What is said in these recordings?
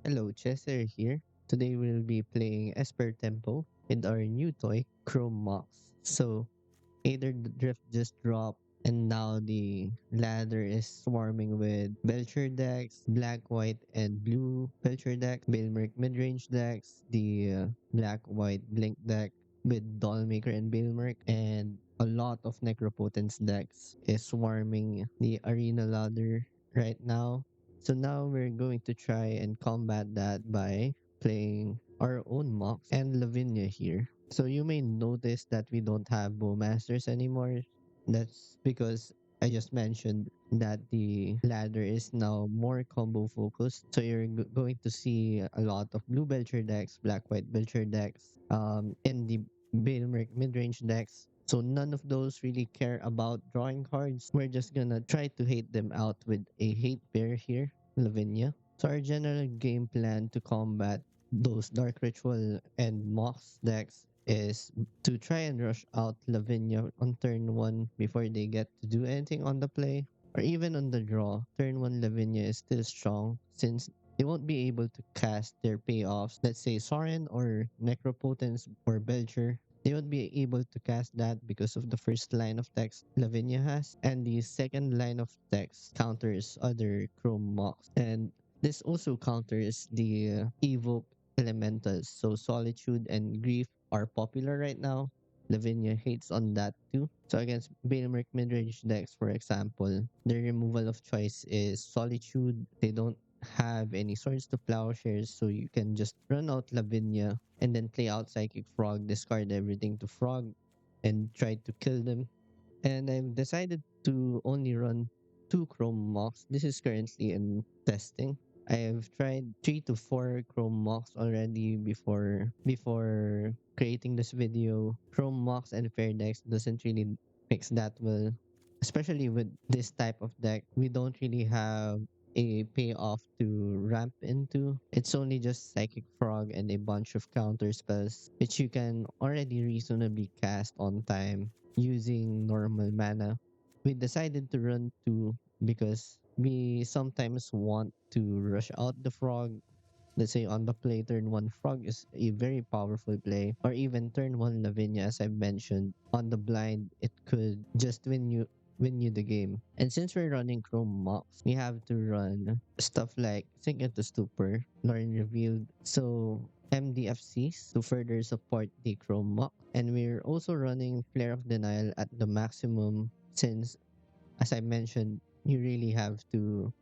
Hello, Chester here. Today we'll be playing Esper Tempo with our new toy, Chrome Mox. So, Aether Drift just dropped, and now the ladder is swarming with Belcher decks, black, white, and blue Belcher decks, Bailmerk mid-range decks, the black, white Blink deck with Dollmaker and Bailmerk, and a lot of Necropotence decks is swarming the arena ladder right now. So now we're going to try and combat that by playing our own mocks and Lavinia here. So you may notice that we don't have Bowmasters anymore. That's because I just mentioned that the ladder is now more combo focused. So you're going to see a lot of blue Belcher decks, black white Belcher decks, in the Bailmerk mid-range decks. So none of those really care about drawing cards. We're just gonna try to hate them out with a hate pair here, Lavinia. So our general game plan to combat those Dark Ritual and Mox decks is to try and rush out Lavinia on turn 1 before they get to do anything on the play, or even on the draw. Turn 1 Lavinia is still strong since they won't be able to cast their payoffs. Let's say Soren or Necropotence or Belcher. They won't be able to cast that because of the first line of text Lavinia has, and the second line of text counters other Chrome Mox. And this also counters the evoke elementals. So Solitude and Grief are popular right now. Lavinia hates on that too. So against Bailmerk midrange decks, for example, the removal of choice is Solitude. They don't have any swords to plowshares, so you can just run out Lavinia and then play out Psychic Frog, discard everything to Frog, and try to kill them. And I've decided to only run two Chrome mocks. This is currently in testing. I have tried 3 to 4 Chrome mocks already before creating this video. Chrome mocks and fair decks doesn't really mix that well. Especially with this type of deck, we don't really have a payoff to ramp into. It's only just Psychic Frog and a bunch of counter spells, which you can already reasonably cast on time using normal mana. We decided to run 2 because we sometimes want to rush out the frog. Let's say on the play, turn 1 frog is a very powerful play, or even turn 1 Lavinia, as I mentioned. On the blind, it could just win you the game. And since we're running Chrome Mox, we have to run stuff like Sink into Stupor, Lauren Revealed, so MDFCs to further support the Chrome Mox. And we're also running Flare of Denial at the maximum since, as I mentioned, you really have to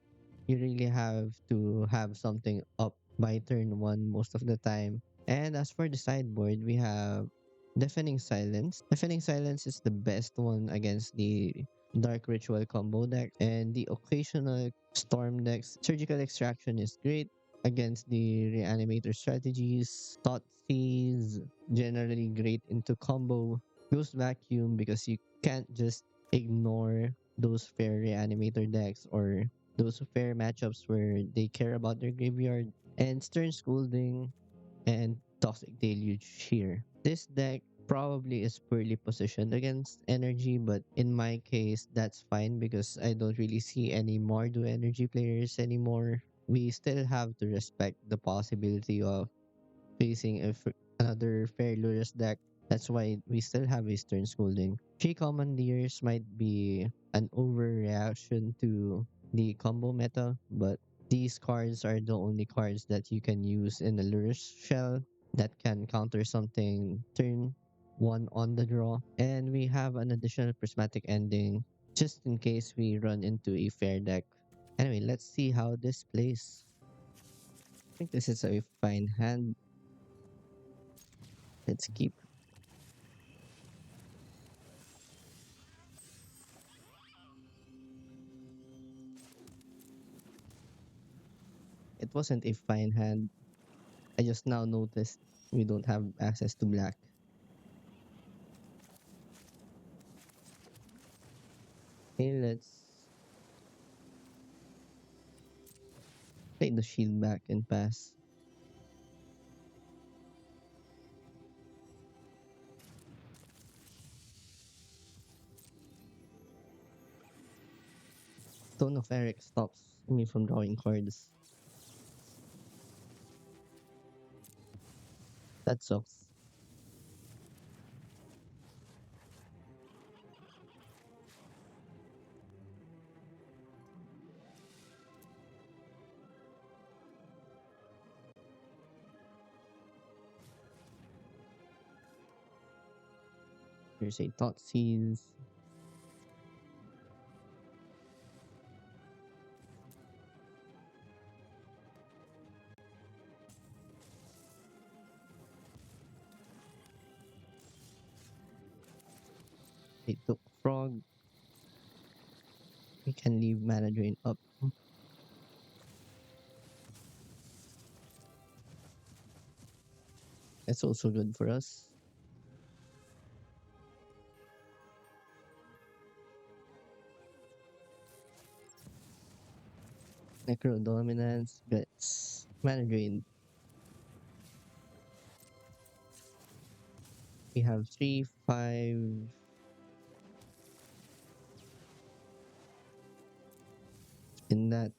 have something up by turn 1 most of the time. And as for the sideboard, we have Deafening Silence. Deafening Silence is the best one against the Dark Ritual combo deck, and the occasional Storm decks. Surgical Extraction is great against the Reanimator strategies. Thoughtseize, generally great into combo. Ghost Vacuum, because you can't just ignore those fair Reanimator decks or those fair matchups where they care about their graveyard. And Stern Scolding and Toxic Deluge here. This deck probably is poorly positioned against energy, but in my case, that's fine because I don't really see any Mardu energy players anymore. We still have to respect the possibility of facing another fair Lurus deck. That's why we still have Eastern Scolding. 3 Commandeers might be an overreaction to the combo meta, but these cards are the only cards that you can use in a Lurus shell that can counter something turn 1 on the draw. And we have an additional Prismatic Ending just in case we run into a fair deck. Anyway, let's see how this plays. I think this is a fine hand. Let's keep. It wasn't a fine hand. I just now noticed we don't have access to black. Okay, let's play the shield back and pass. Stone of Eric stops me from drawing cards. That sucks. Here's a thought seize. They took frog. We can leave mana drain up. That's also good for us. Necro dominance gets mana drain. We have 3, 5 in that.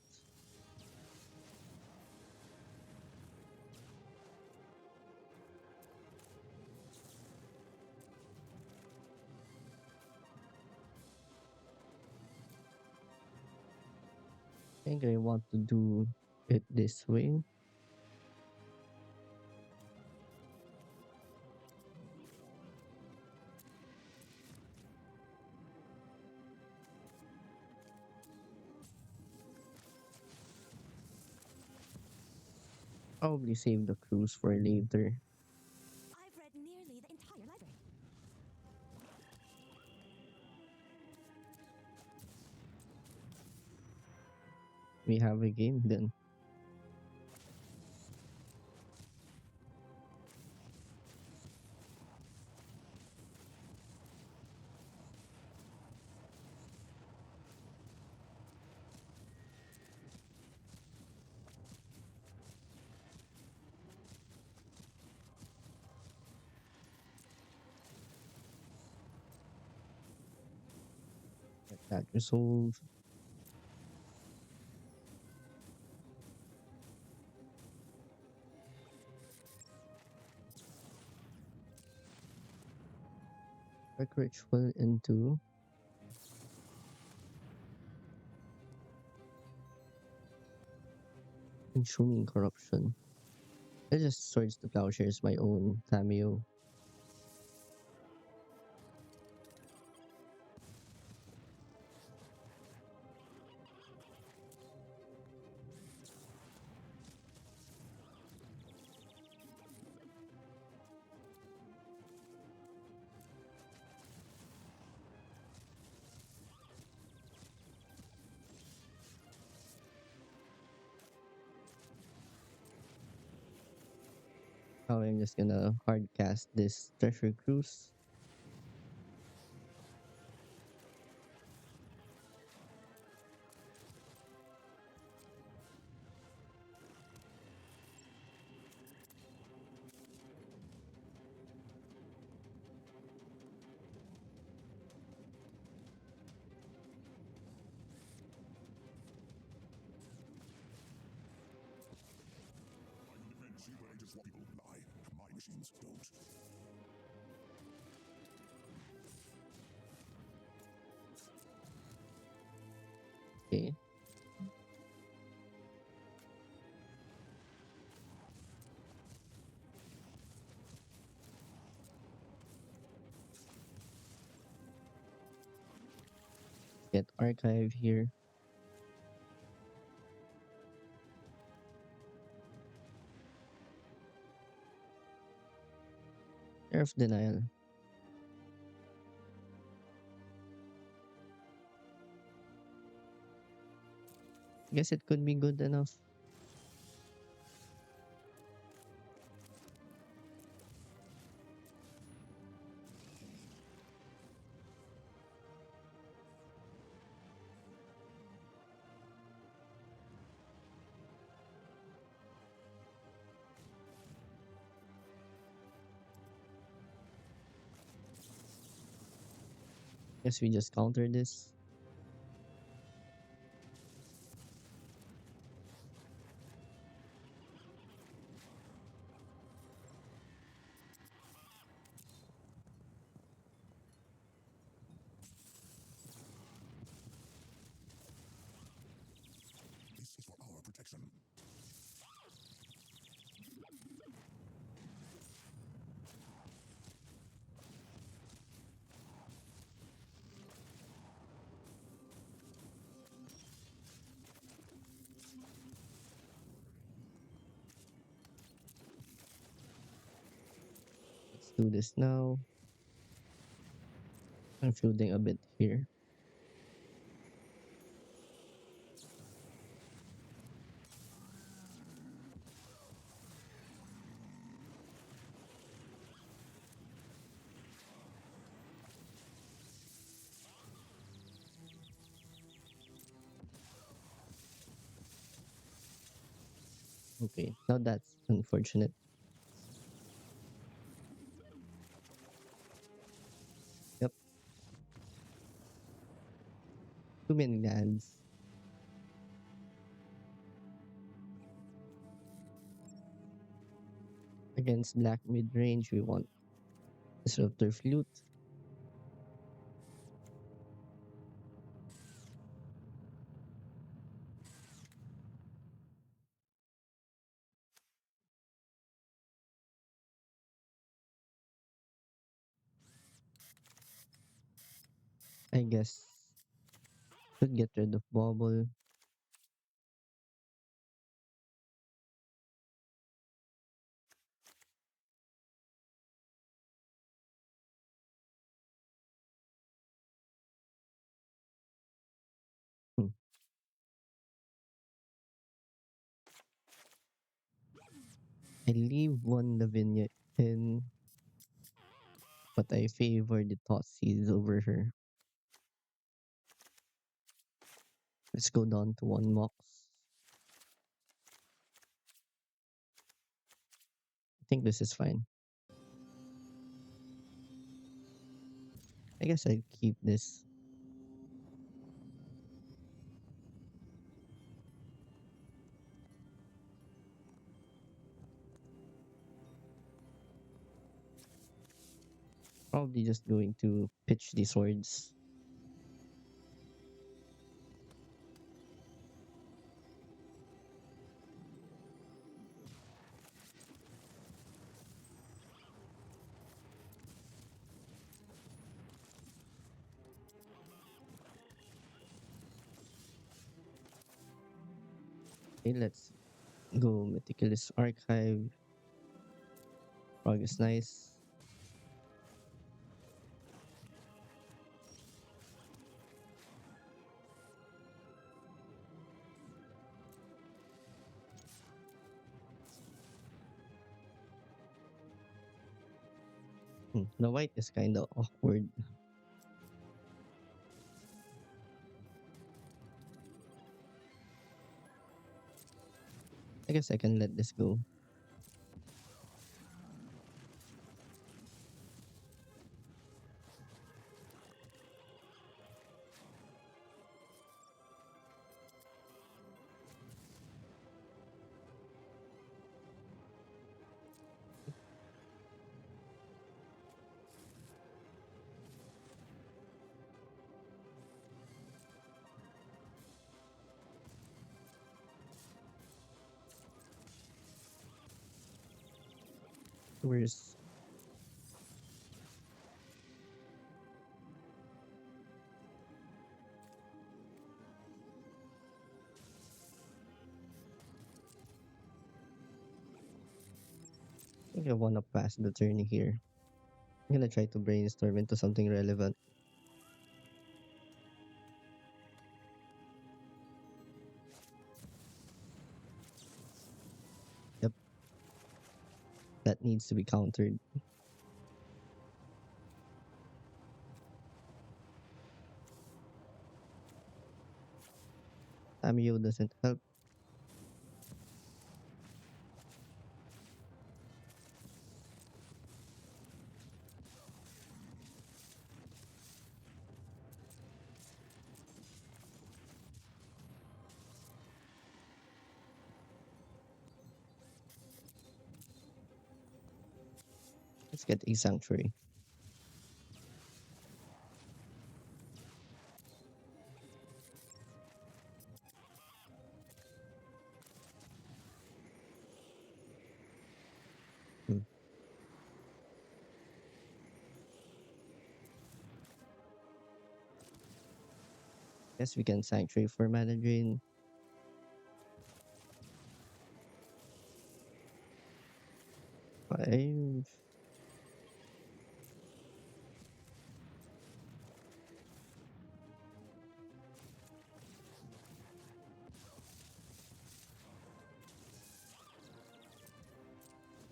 I think I want to do it this way. Probably save the cruise for later. I've read nearly the entire library. We have a game then. Get that resolve. Quick ritual into consuming corruption. I just Swords to Plowshares my own cameo. Now I'm just gonna hard cast this Treasure Cruise. See where I just want people lie. My machines don't. Okay. Get archive here. Air of Denial. Guess it could be good enough. Guess we just counter this. protection. Let's do this now. I'm floating a bit here. Okay, now that's unfortunate. Yep, too many lands. Against black mid range, we want Disruptor Flute. I guess should get rid of Bobble. Hmm. I leave one Lavinia in, but I favor the Tossies over her. Let's go down to one Mox. I think this is fine. I guess I'll keep this. Probably just going to pitch the swords. Okay, let's go Meticulous Archive. Frog is nice. The white is kind of awkward. I guess I can let this go. Where's I think I wanna pass the turn here. I'm gonna try to brainstorm into something relevant. Yep, that needs to be countered. Tamio doesn't help. Let's get a sanctuary. Guess we can Sanctuary for mana drain. Five.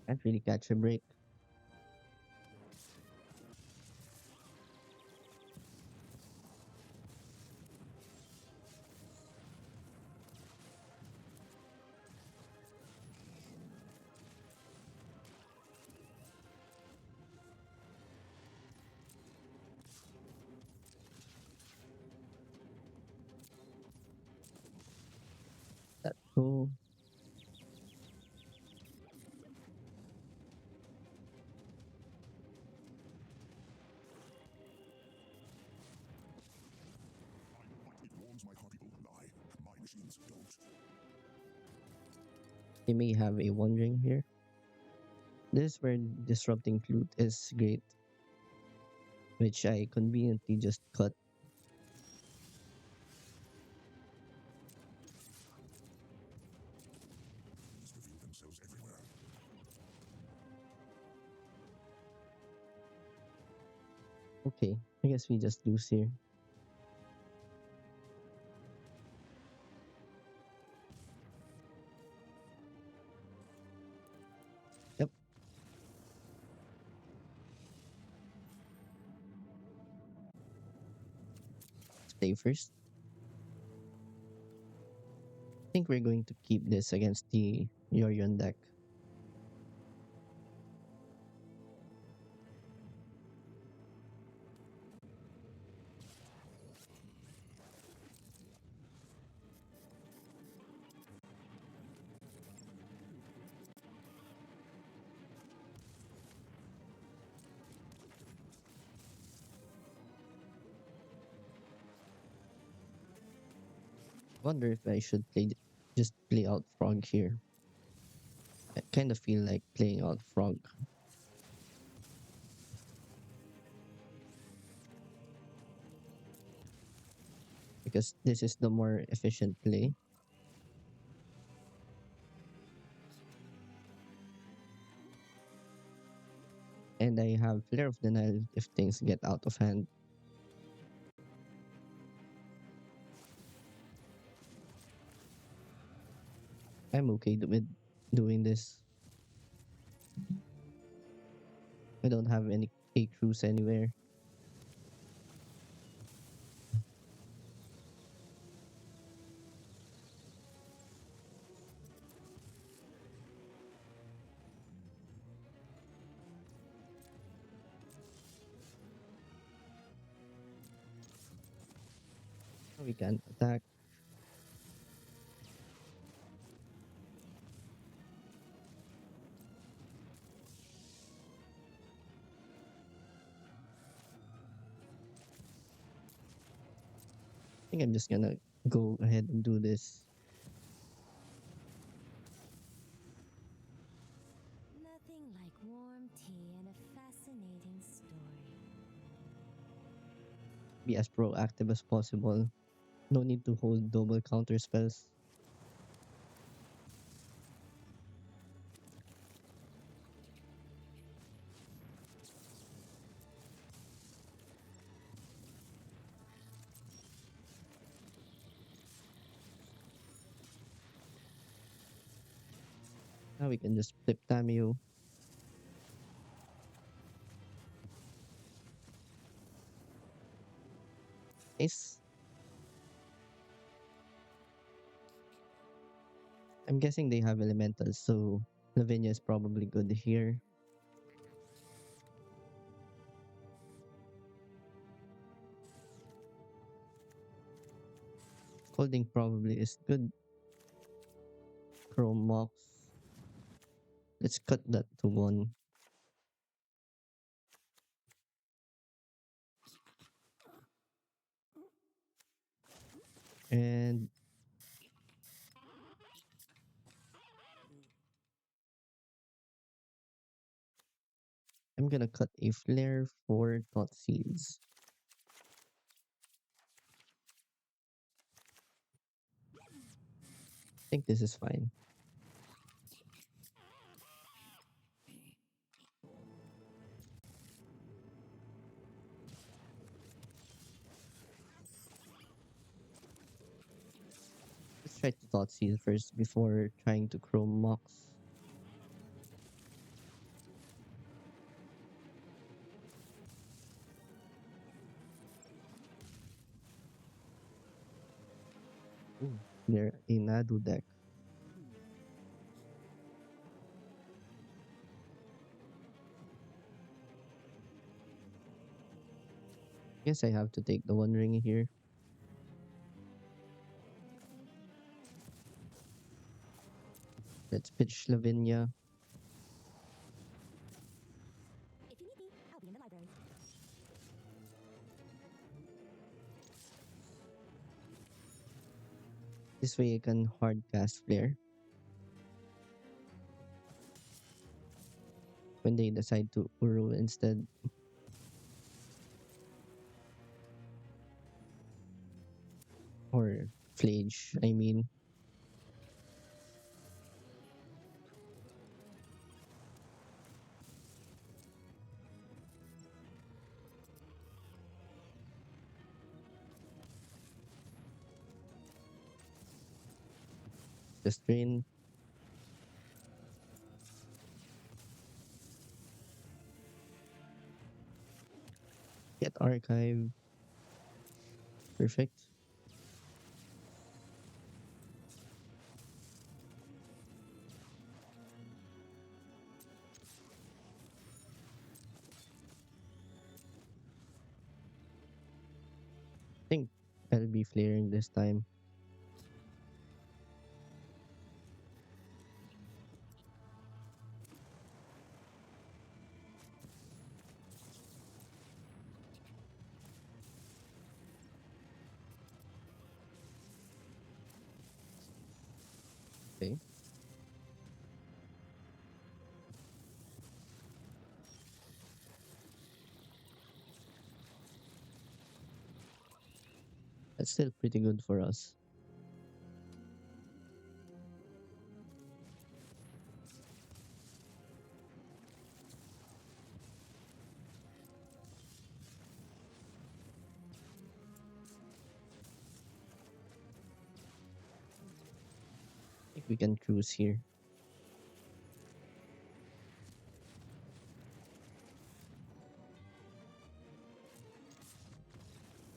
Can't really catch a break. That's cool. It warms my heart. People lie. My machines don't. They may have a One Ring here. This is where Disrupting Flute is great, which I conveniently just cut. These reveal themselves everywhere. Okay, I guess we just lose here. Yep, stay first. I think we're going to keep this against the Yorion deck. Wonder if I should just play out Frog here. I kind of feel like playing out Frog because this is the more efficient play. And I have Flare of the Nile if things get out of hand. I'm okay with doing this. I don't have any A crews anywhere. We can attack. I think I'm just gonna go ahead and do this. Nothing like warm tea and a fascinating story. Be as proactive as possible. No need to hold double counter spells. Now we can just flip Tamio. Nice. I'm guessing they have elementals, so Lavinia is probably good here. Holding probably is good. Chrome Mox. Let's cut that to one. And I'm gonna cut a flare for Thought Seeds. think this is fine. Let's try to thought seal first before trying to chrome mox. Ooh, they're a Nadu deck. Guess I have to take the One Ring here. Let's pitch Lavinia. If you need me, I'll be in the library. This way I can hard cast Flare when they decide to Uru instead. Or Flage, I mean. Just drain. Get Archive. Perfect. Think I'll be flaring this time. Okay. That's still pretty good for us. I think we can cruise here.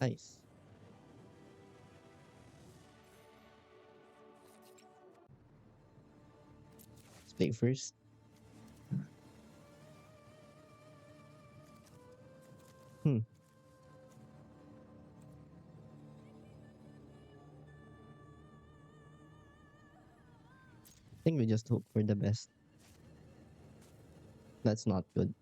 Nice. Let's play first. Hmm. I think we just hope for the best. That's not good.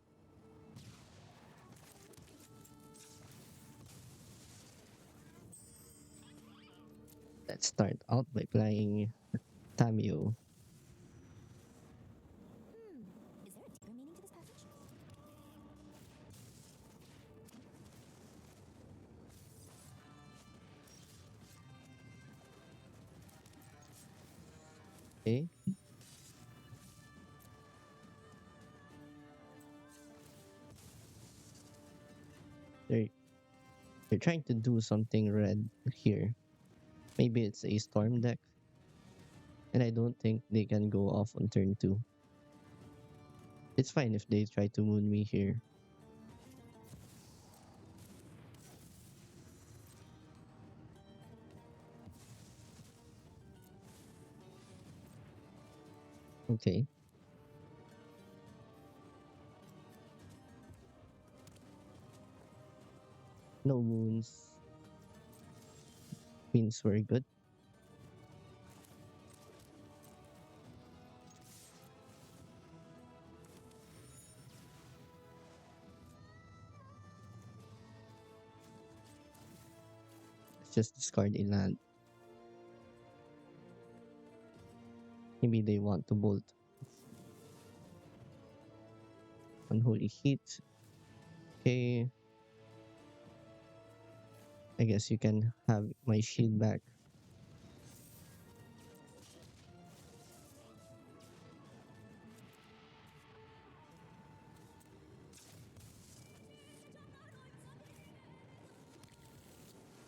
Let's start out by playing Tamio. Is there a deeper meaning to this passage? Okay. They're they're trying to do something red here. Maybe it's a storm deck. And I don't think they can go off on turn 2. It's fine if they try to moon me here. Okay. No moons means we're good. Let's just discard a land. Maybe they want to bolt Unholy Heat. Okay. I guess you can have my shield back.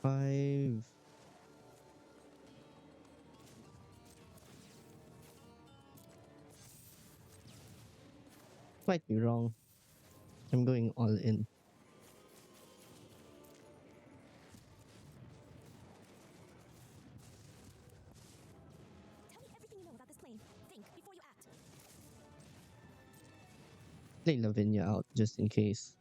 5. Might be wrong. I'm going all in. Tell me everything you know about this plane. Think before you act. Play Lavinia out just in case.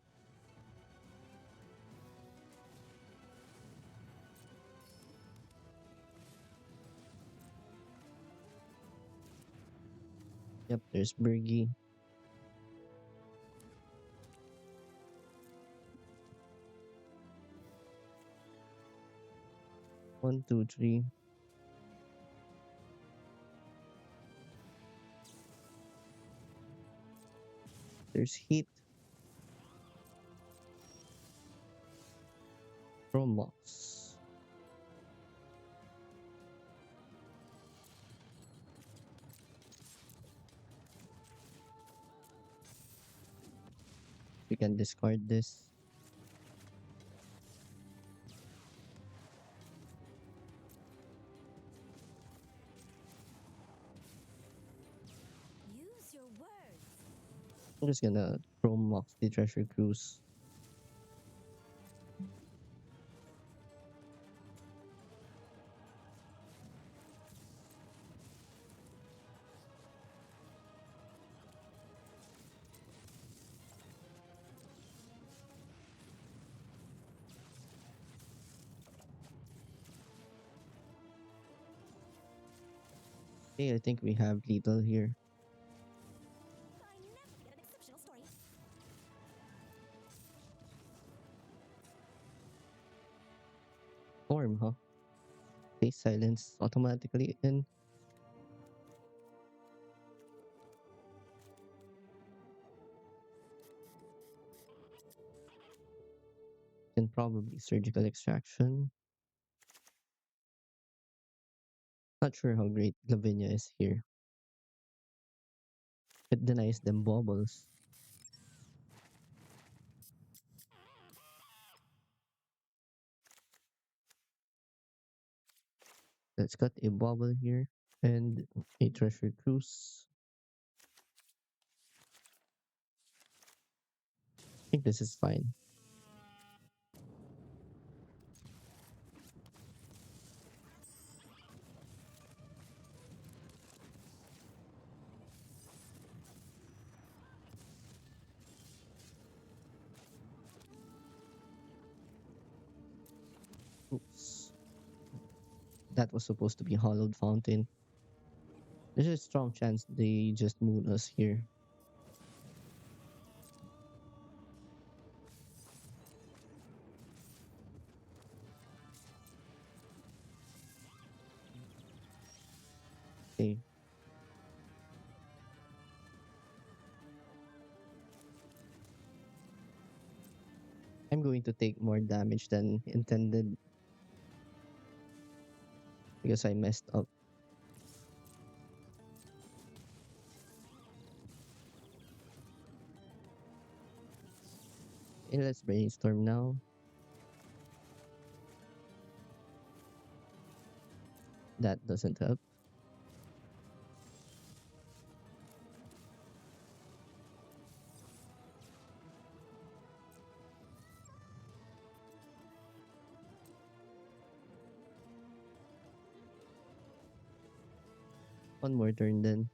Yep, there's Bergie. One, two, three. There's Heat. Promox. We can discard this. Use your words. I'm just gonna Promox the Treasure Cruise. Hey, I think we have lethal here. I never forget an exceptional story. Storm, huh? Face silence automatically and then probably surgical extraction. Not sure how great Lavinia is here. It denies them baubles. Let's got a bauble here and a treasure cruise. I think this is fine. Oops. That was supposed to be hollowed fountain. There's a strong chance they just moon us here. Okay. I'm going to take more damage than intended because I messed up. Okay, let's brainstorm now. That doesn't help. One more turn then.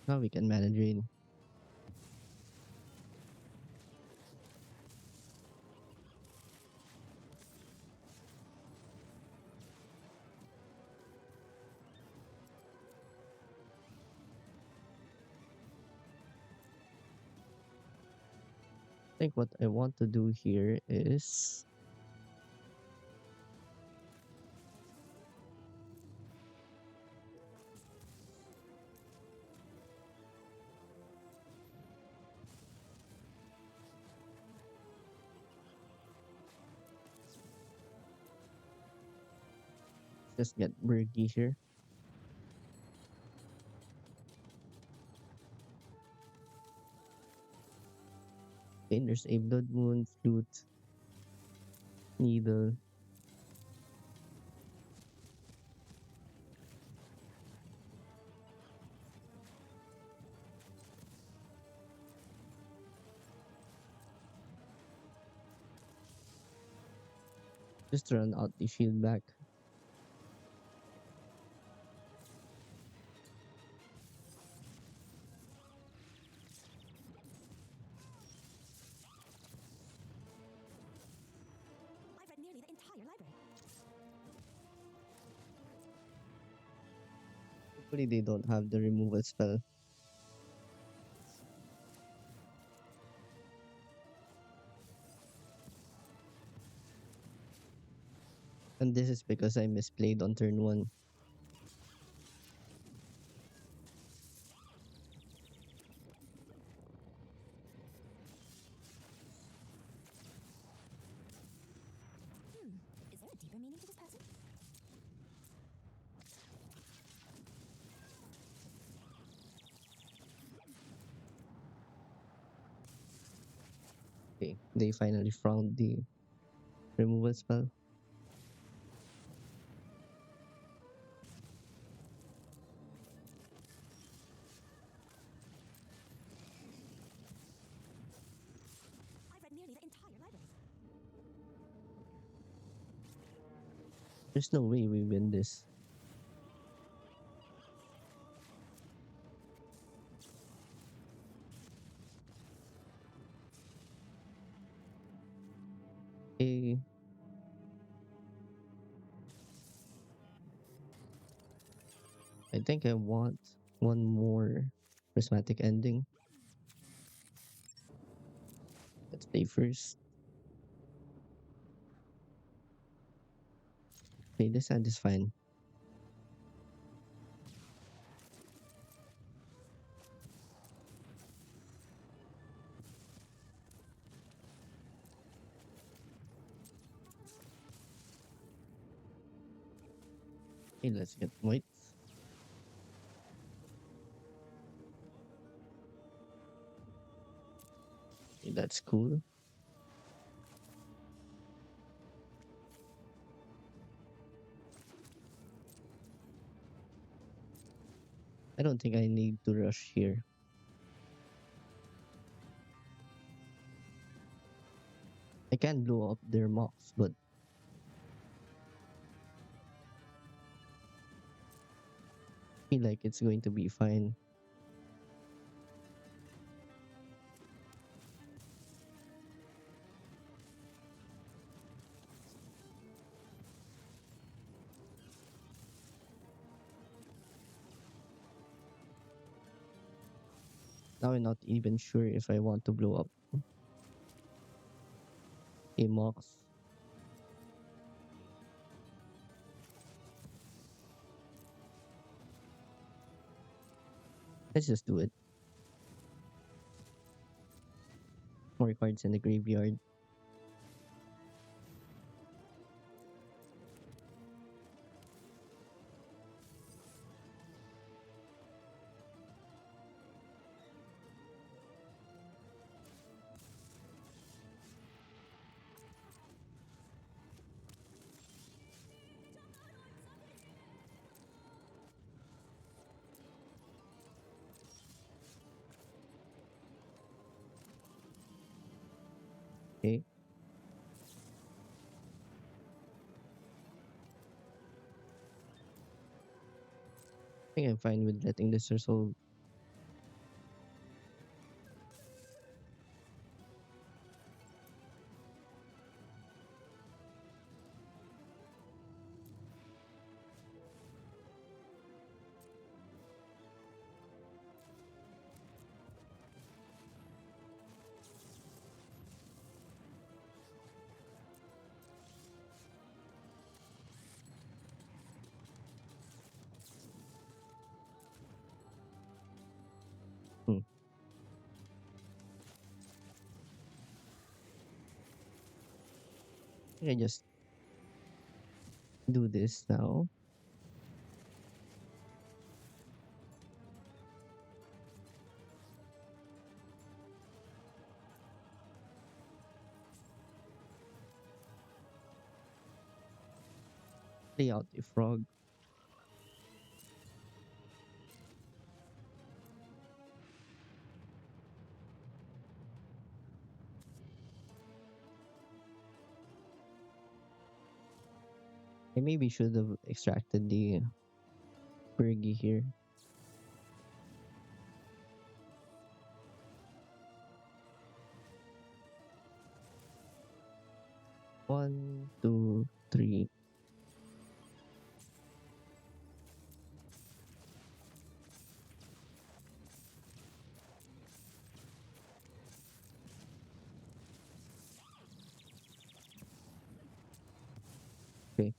Now we can manage rain. I think what I want to do here is Just get Bergie here. Okay, there's a Blood Moon, Flute, Needle. Just run out the shield back. I've read nearly the entire library. Hopefully they don't have the removal spell. And this is because I misplayed on turn 1. Is there a deeper meaning to this passage? Okay, they finally found the removal spell. I've read nearly the entire library. There's no way we win this. Okay, I think I want one more prismatic ending. Let's play first. Okay, this hand is fine. Okay, let's get white. Okay, that's cool. I don't think I need to rush here. I can blow up their mocks, but I feel like it's going to be fine. Now I'm not even sure if I want to blow up a mocks. Let's just do it. More cards in the graveyard. Okay. I think I'm fine with letting this resolve. Hmm. I think I just do this now. Play out a frog. I maybe should have extracted the Bergie here. One, two, three. Okay.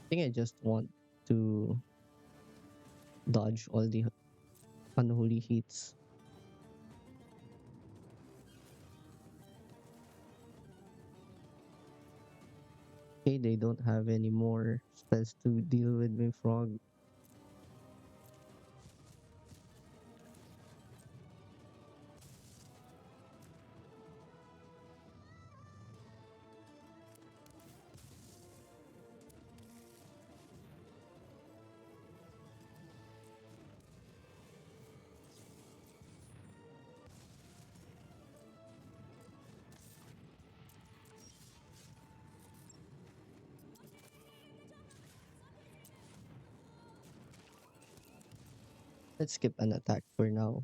I think I just want to dodge all the unholy heats. Okay, they don't have any more spells to deal with my frog. Let's skip an attack for now.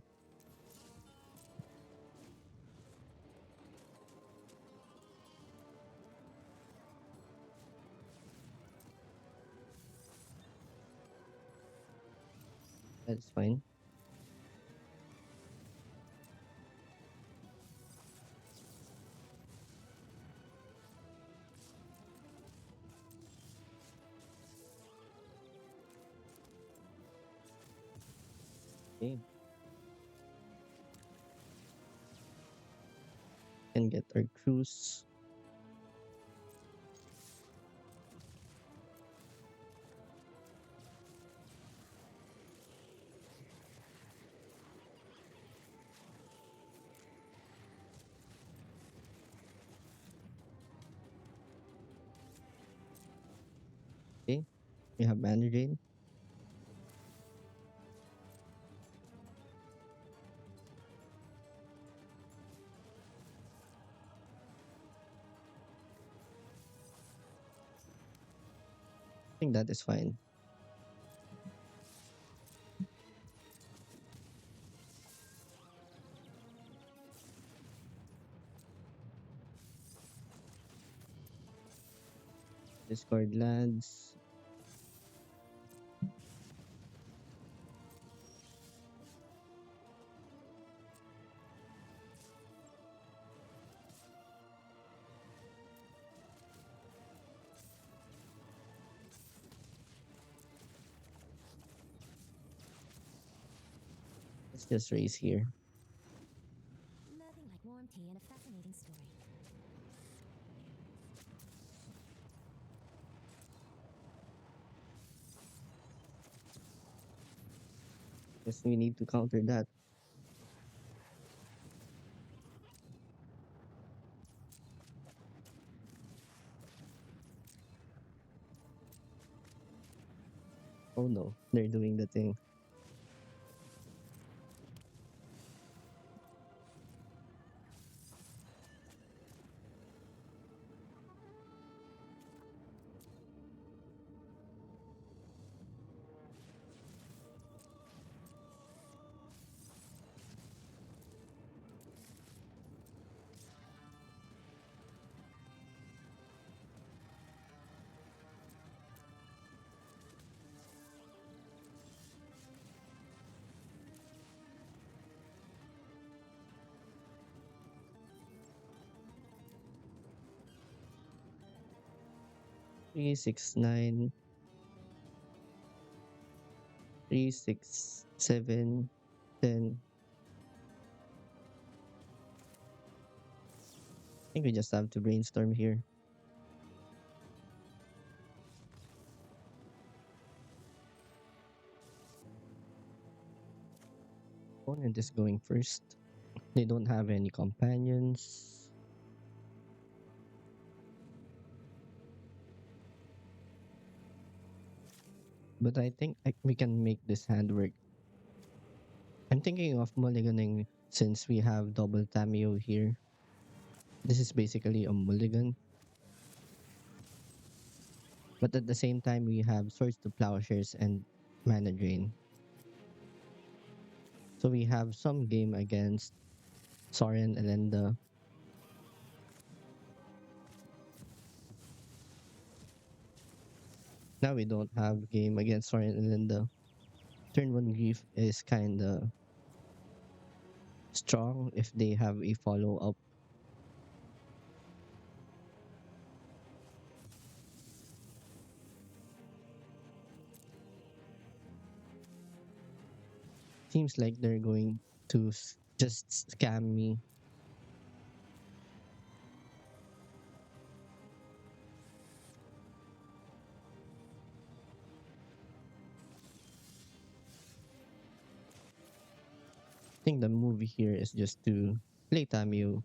That's fine. Okay, can get our cruise. Okay, we have mana drain. I think that is fine. Discard lands. Let's just raise here. Nothing like warm tea and a fascinating story. Guess we need to counter that. Oh no, they're doing the thing. 369, 367, 10. I think we just have to brainstorm here. Opponent is going first. They don't have any companions. But I think we can make this hand work. I'm thinking of mulliganing since we have double Tameo here. This is basically a mulligan. But at the same time, we have Swords to Plowshares and Mana Drain. So we have some game against Soren Elenda. Now we don't have game against Soren Elenda. Turn 1 Grief is kinda strong if they have a follow up. Seems like they're going to just scam me. I think the movie here is just to play Tamio.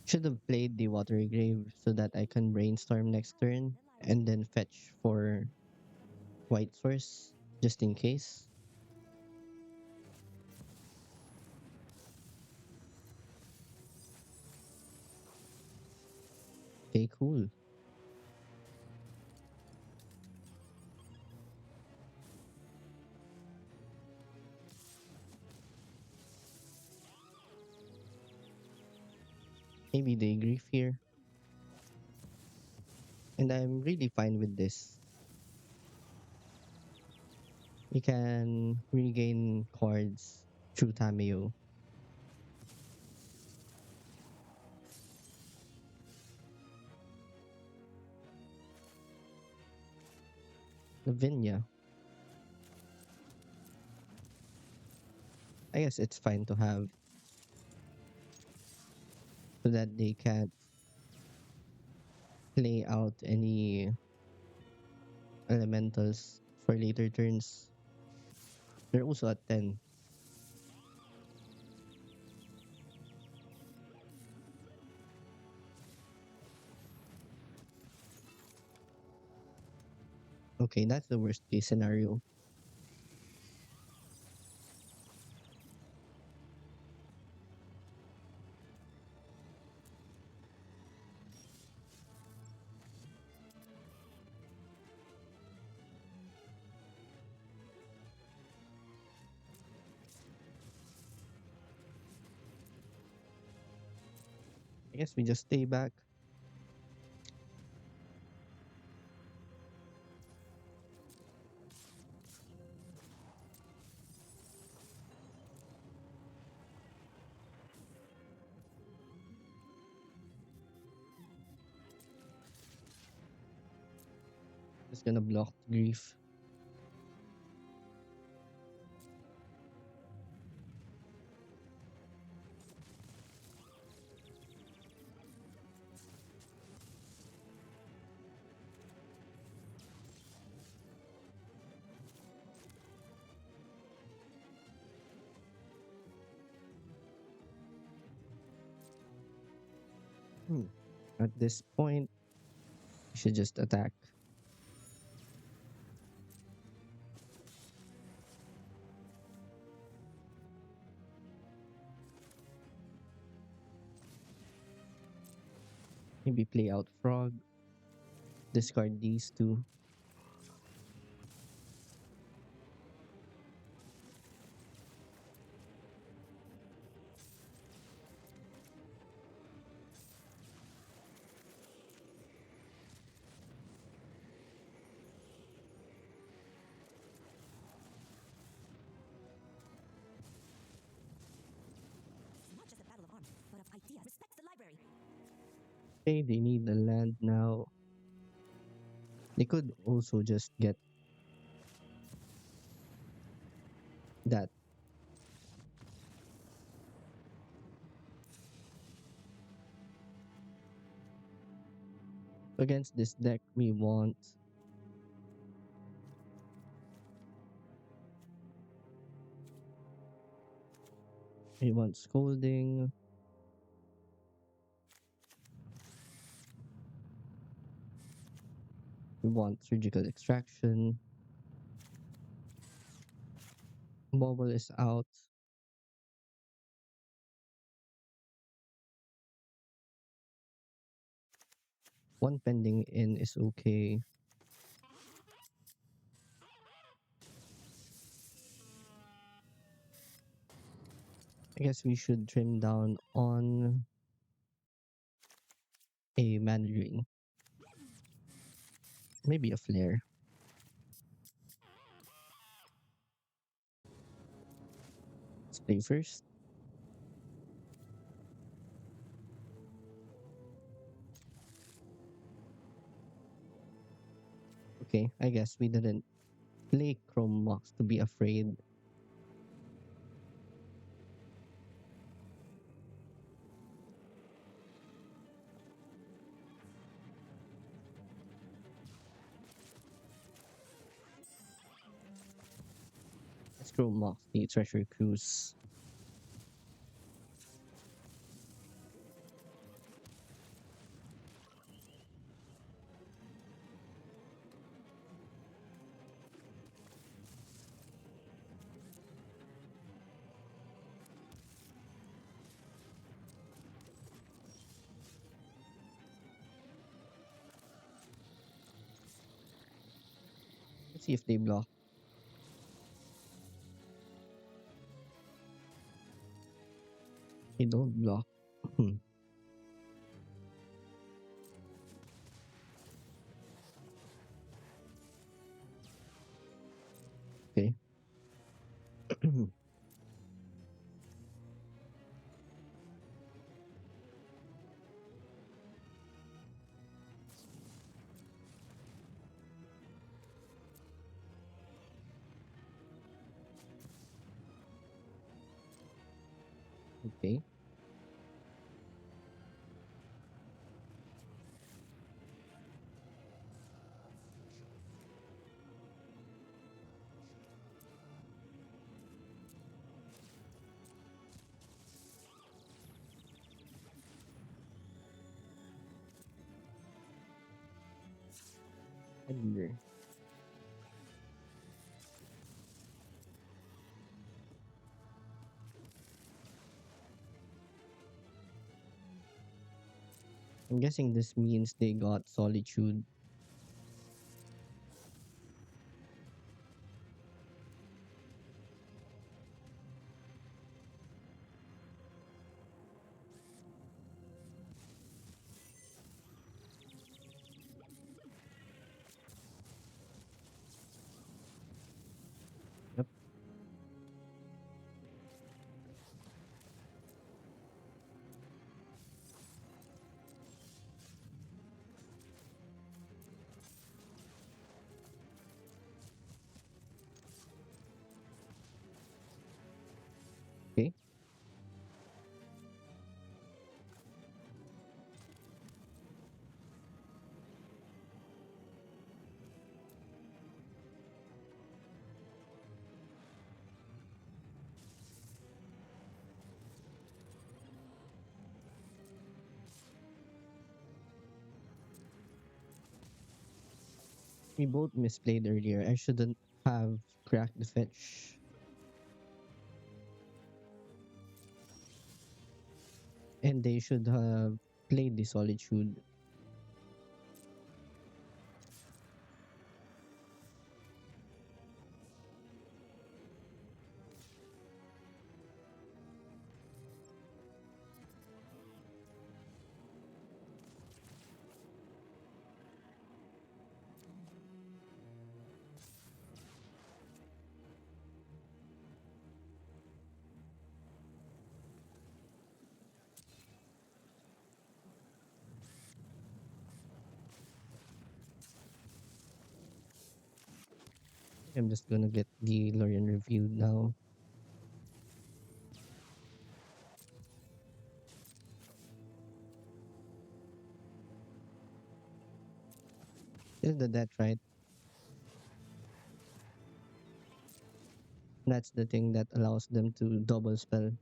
Should have played the Watery Grave so that I can brainstorm next turn and then fetch for White Source just in case. Okay, cool. Maybe they grief here. And I'm really fine with this. We can regain cards through Tameo. Lavinia. I guess it's fine to have so that they can't play out any elementals for later turns. They're also at 10. Okay, that's the worst case scenario. I guess we just stay back. Just gonna block grief. Hmm. At this point, we should just attack. Maybe play out frog. Discard these two. It's not just a battle of arms, but of ideas. Respect the library. Okay, they need a land now. They could also just get that. Against this deck, we want scolding. We want surgical extraction. Bubble is out. One pending in is okay. I guess we should trim down on a mana drain. Maybe a flare. Let's play first. Okay, I guess we didn't play Chrome Mox to be afraid. Let's Chrome Mox the Treasure Cruise. Let's see if they block. They don't block. Hmm. Okay. Okay. Editor. I'm guessing this means they got Solitude. Yep. Okay. We both misplayed earlier. I shouldn't have cracked the fetch. And they should have played the Solitude. I'm just gonna get the Lorian reviewed now. Is that right? That's the thing that allows them to double spell.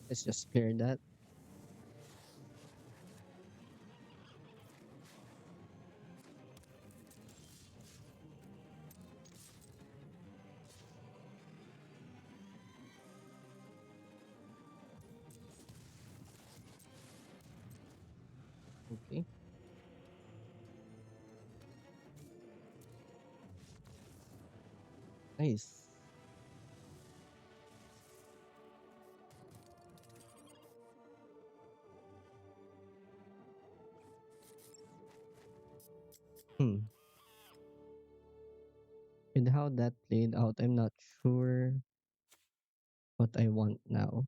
Let's just clear that. Okay. Nice. Hmm. With how that played out, I'm not sure what I want now.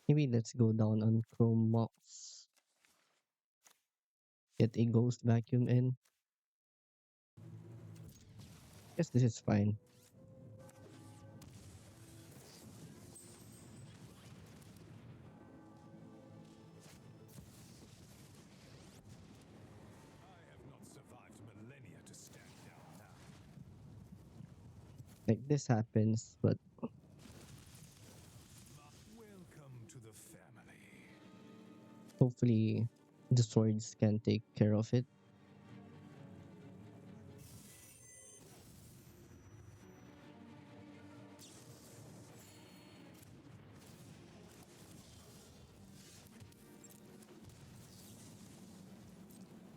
Maybe let's go down on Chrome Mox. Get a ghost vacuum in. Guess this is fine. I have not survived millennia to stand down now. Like this happens, but Welcome to the family. hopefully the swords can take care of it.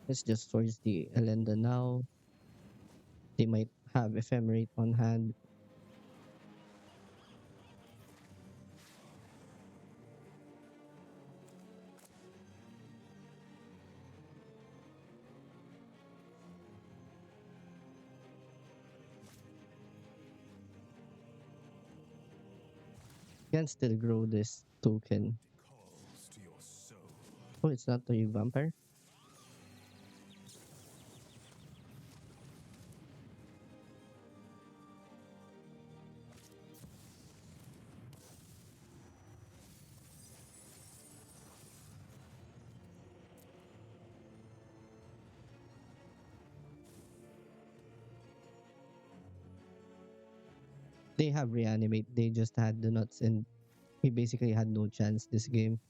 Let's just swords the Elenda now. They might have ephemerate on hand. Can still grow this token. Calls to your soul. Oh, it's not the vampire. They have reanimate. They just had the nuts, and we basically had no chance this game.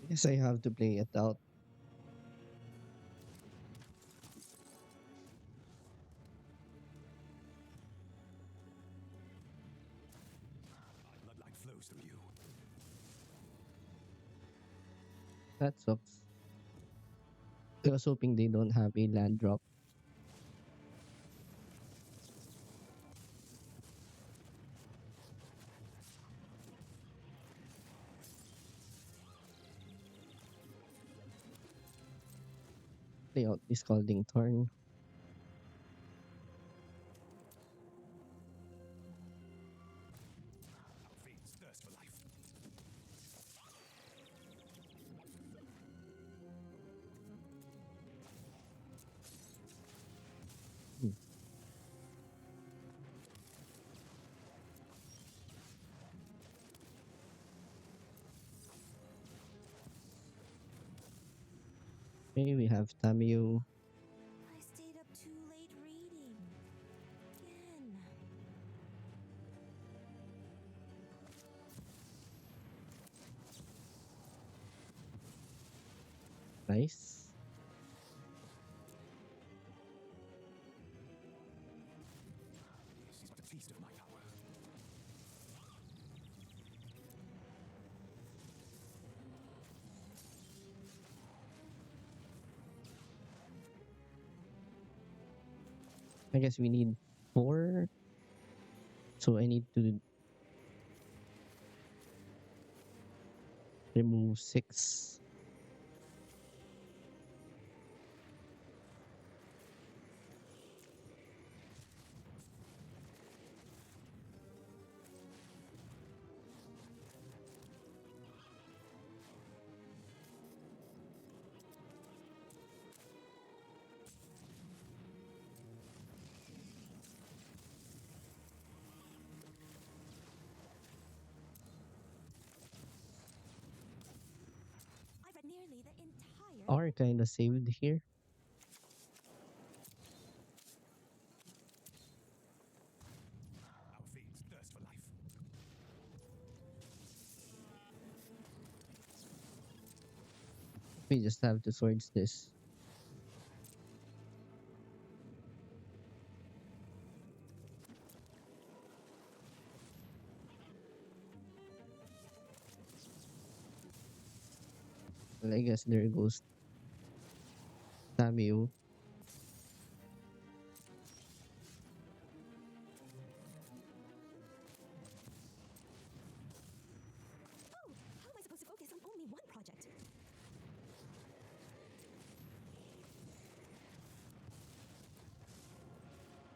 Yes, I have to play it out. My bloodline flows through you. That sucks. I was hoping they don't have a land drop. Play out the Scalding Torn. Our veins thirst for life. Hmm. Okay, we have Tamiyo. I stayed up too late reading. Again. Nice. This is but a taste of my power. I guess we need 4. So I need to remove 6. I've read nearly the entire. Are kind of saved here. Our fiends thirst for life. We just have to swords this. Well, I guess there goes Tamio. Oh, how am I supposed to focus on only one project?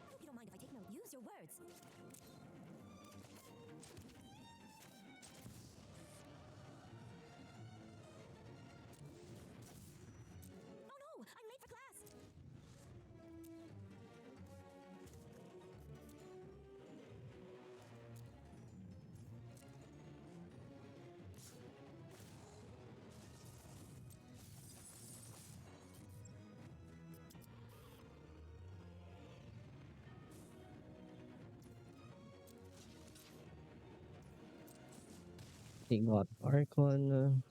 I hope you don't mind if I take note. Use your words. Oh no, I'm late for class. They got Archon.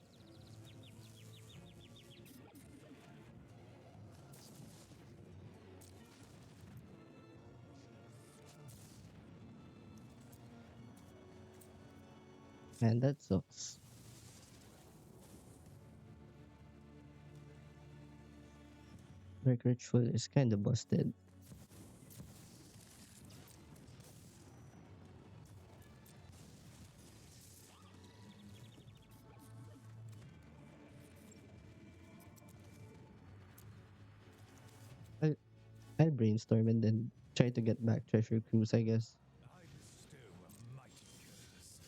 And that sucks. Dark Ritual is kind of busted. I'll, I'll brainstorm and then try to get back Treasure Cruise, I guess. I bestow a mighty curse.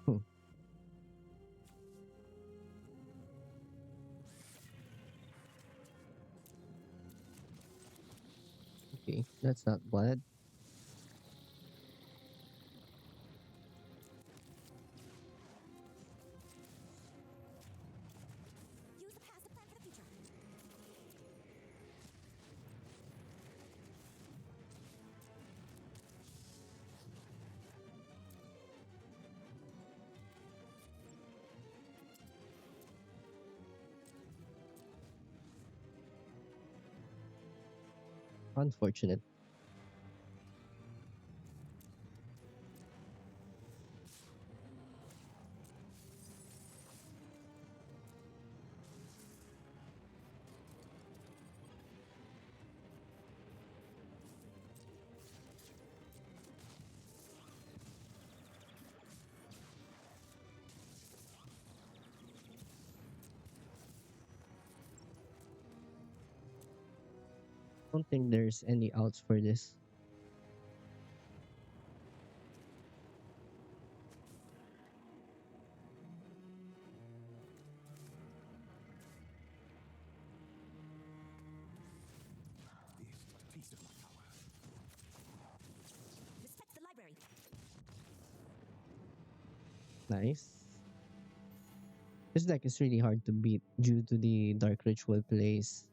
Hmm. Okay, that's not bad. Use the past to plan for the future. Unfortunate. I don't think there's any outs for this. This is but a taste of my power. Respect the library. Nice. This deck is really hard to beat due to the Dark Ritual plays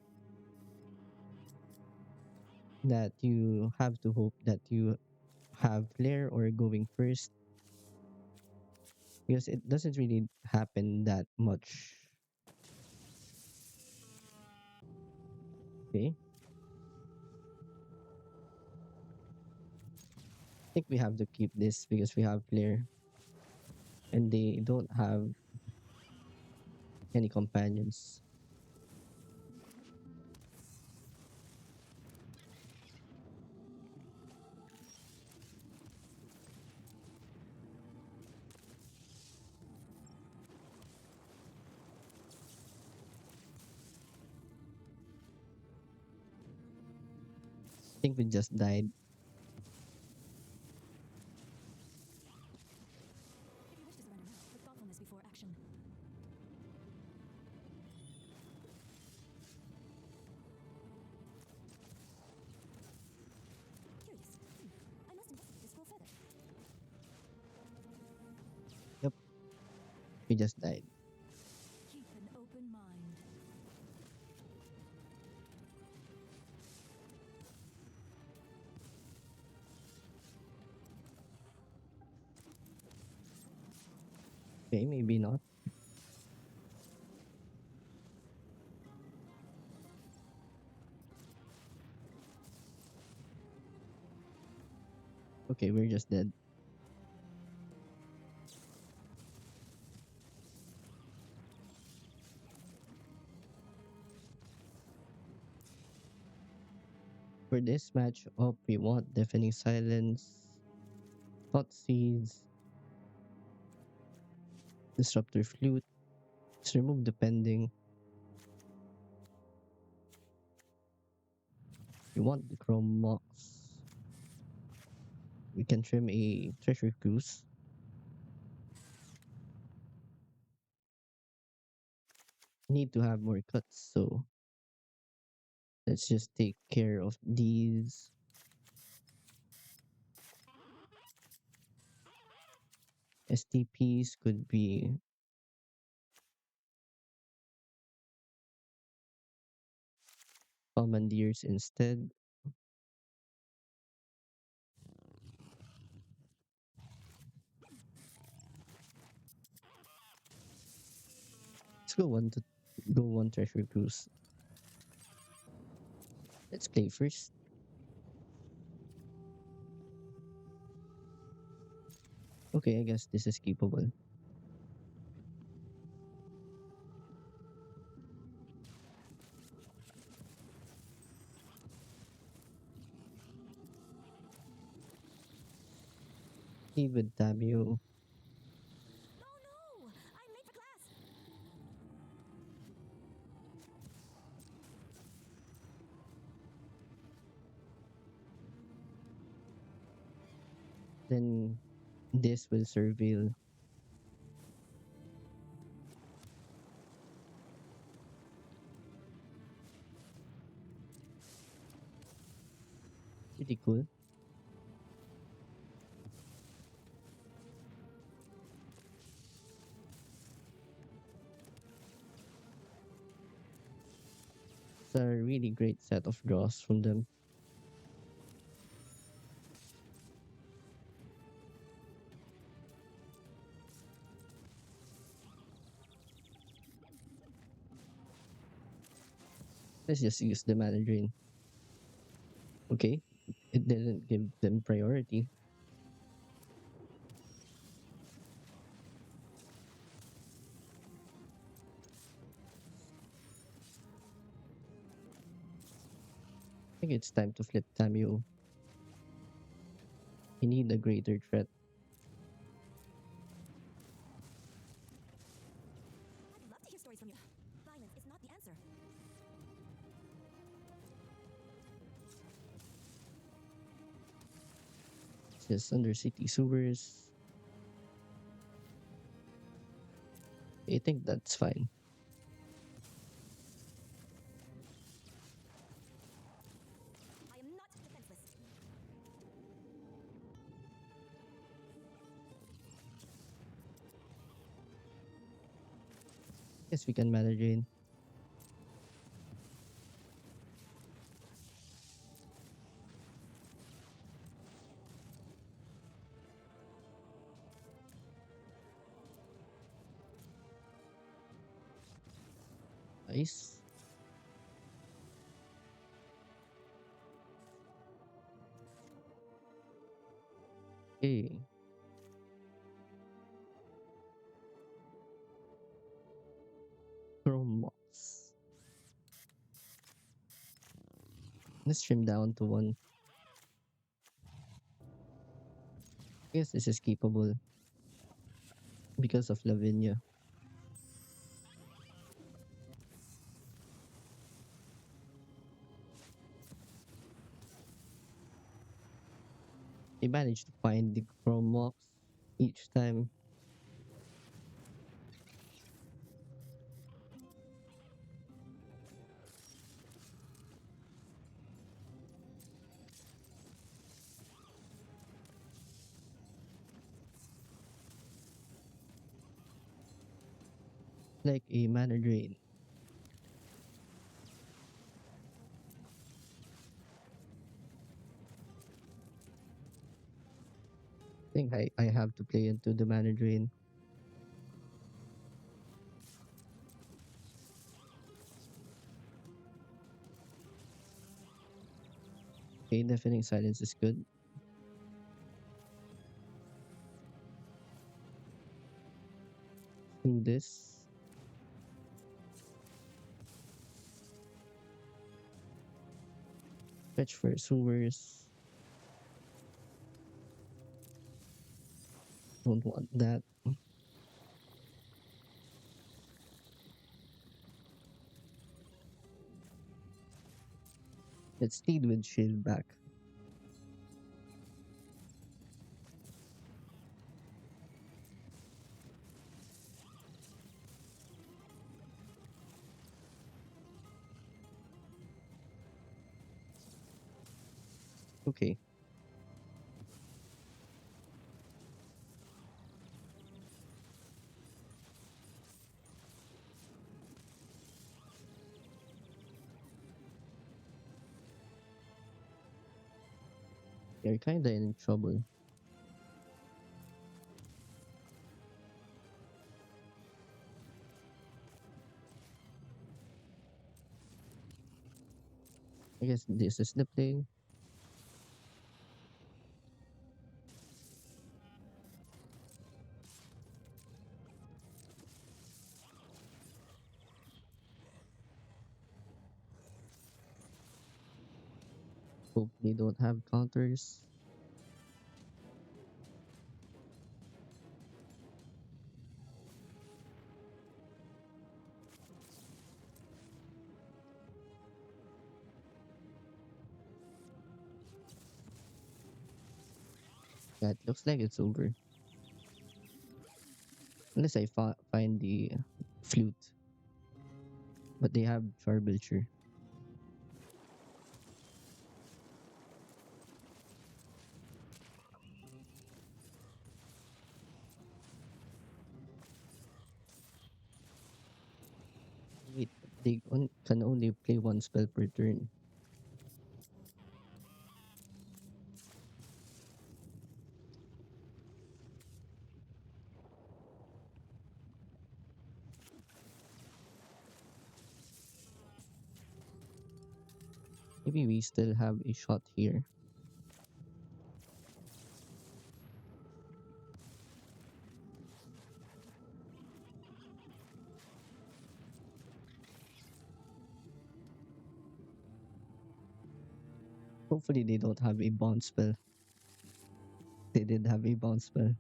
that you have to hope that you have Flare or going first because it doesn't really happen that much. Okay. I think we have to keep this because we have Flare and they don't have any companions. I think we just died. If you wish to surrender now, with thoughtfulness before action. Curious. I must investigate this scroll further. Yep, we just died. Keep an open mind. Okay, maybe not. Okay, we're just dead. For this match up, we want Deafening Silence, Thought Seeds, Disruptor Flute. Let's remove the pending. We want the Chrome Mox. We can trim a Treasure Cruise. Need to have more cuts, so let's just take care of these. STPs could be Commandeers instead. Let's go one Treasure Cruise. Let's play first. Okay, I guess this is keepable. Leave with Tabio. Oh no! I'm late for class! Then this will surveil. Pretty cool. It's a really great set of draws from them. Let's just use the mana drain. Okay. It didn't give them priority. I think it's time to flip Tamio. We need a greater threat. I'd love to hear stories from you. Violence is not the answer. It's just under city sewers. I think that's fine. I am not defenseless. Guess we can mana drain. Ice. Okay. Chromox. Let's trim down to one. I guess this is keepable because of Lavinia. They managed to find the Chromox each time. Like a mana drain. I think I have to play into the mana drain. Okay, deafening silence is good. Do this. Fetch for sewers. Don't want that. Let's lead with shield back. Okay. You're kinda in trouble. I guess this is the play. Hope they don't have counters. Yeah, it looks like it's over. Unless I find the flute. But they have Farbelcher. Wait, can only play one spell per turn. Maybe we still have a shot here. Hopefully they don't have a bounce spell. They did have a bounce spell.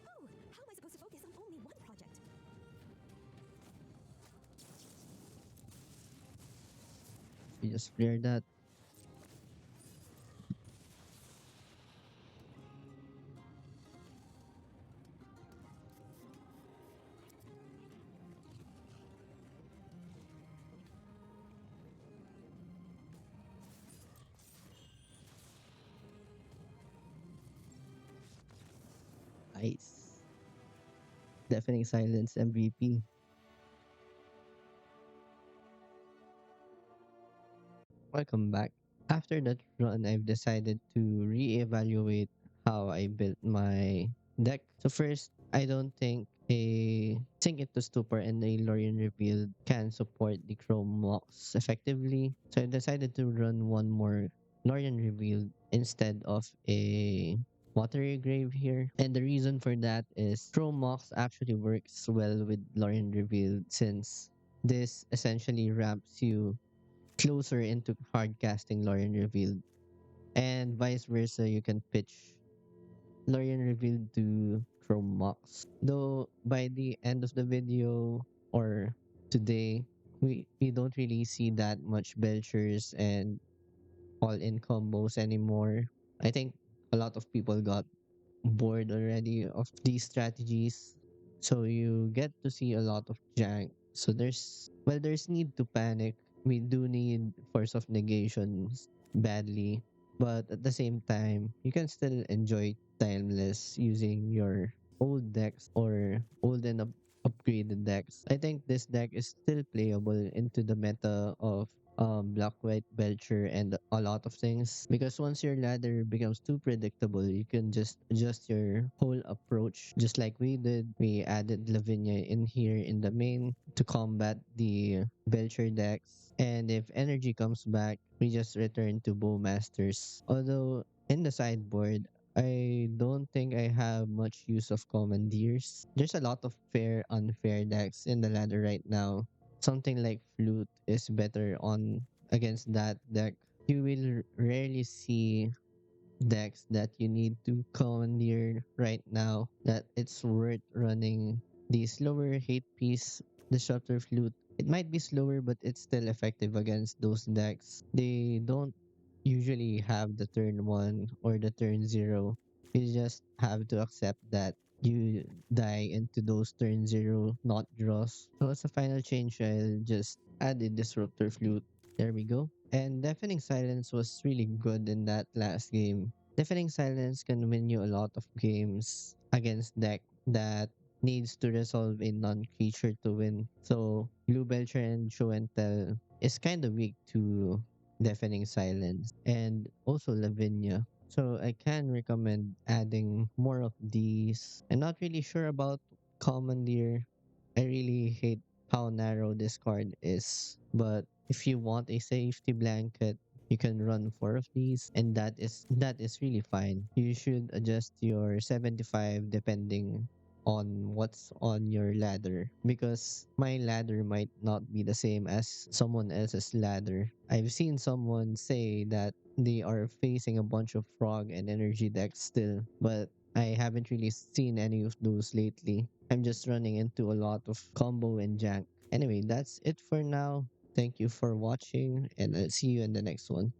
Oh, how am I supposed to focus on only one project? We just clear that. Nice. Deafening Silence MVP. Welcome back. After that run, I've decided to reevaluate how I built my deck. So first, I don't think a Sink Into Stupor and a Lorien Revealed can support the Chrome Mox effectively. So I decided to run one more Lorien Revealed instead of a Watery Grave here. And the reason for that is Chrome Mox actually works well with Lorien Revealed since this essentially ramps you closer into hard casting Lorien Revealed. And vice versa, you can pitch Lorien Revealed to Chrome Mox. Though by the end of the video or today, we don't really see that much Belchers and all-in combos anymore. I think a lot of people got bored already of these strategies. So you get to see a lot of jank. So there's need to panic. We do need force of negations badly. But at the same time, you can still enjoy timeless using your old decks or old and upgraded decks. I think this deck is still playable into the meta of black white belcher and a lot of things because once your ladder becomes too predictable you can just adjust your whole approach just like we did. We added Lavinia in here in the main to combat the belcher decks, and if energy comes back we just return to bowmasters. Although in the sideboard I don't think I have much use of commandeers. There's a lot of fair unfair decks in the ladder right now. Something like flute is better on against that deck. You will rarely see decks that you need to commandeer right now that it's worth running the slower hate piece disruptor flute. It might be slower but it's still effective against those decks. They don't usually have the turn 1 or the turn 0. You just have to accept that you die into those turn 0 not draws. So as a final change, I'll just add a disruptor flute. There we go. And Deafening Silence was really good in that last game. Deafening Silence can win you a lot of games against deck that needs to resolve a non-creature to win. So Blue Belcher and Show and Tell is kind of weak to Deafening Silence and also Lavinia. So I can recommend adding more of these. I'm not really sure about Commandeer. I really hate how narrow this card is. But if you want a safety blanket, you can run 4 of these and that is really fine. You should adjust your 75 depending on what's on your ladder because my ladder might not be the same as someone else's ladder. I've seen someone say that they are facing a bunch of frog and energy decks still, but I haven't really seen any of those lately. I'm just running into a lot of combo and jank. Anyway, that's it for now. Thank you for watching, and I'll see you in the next one.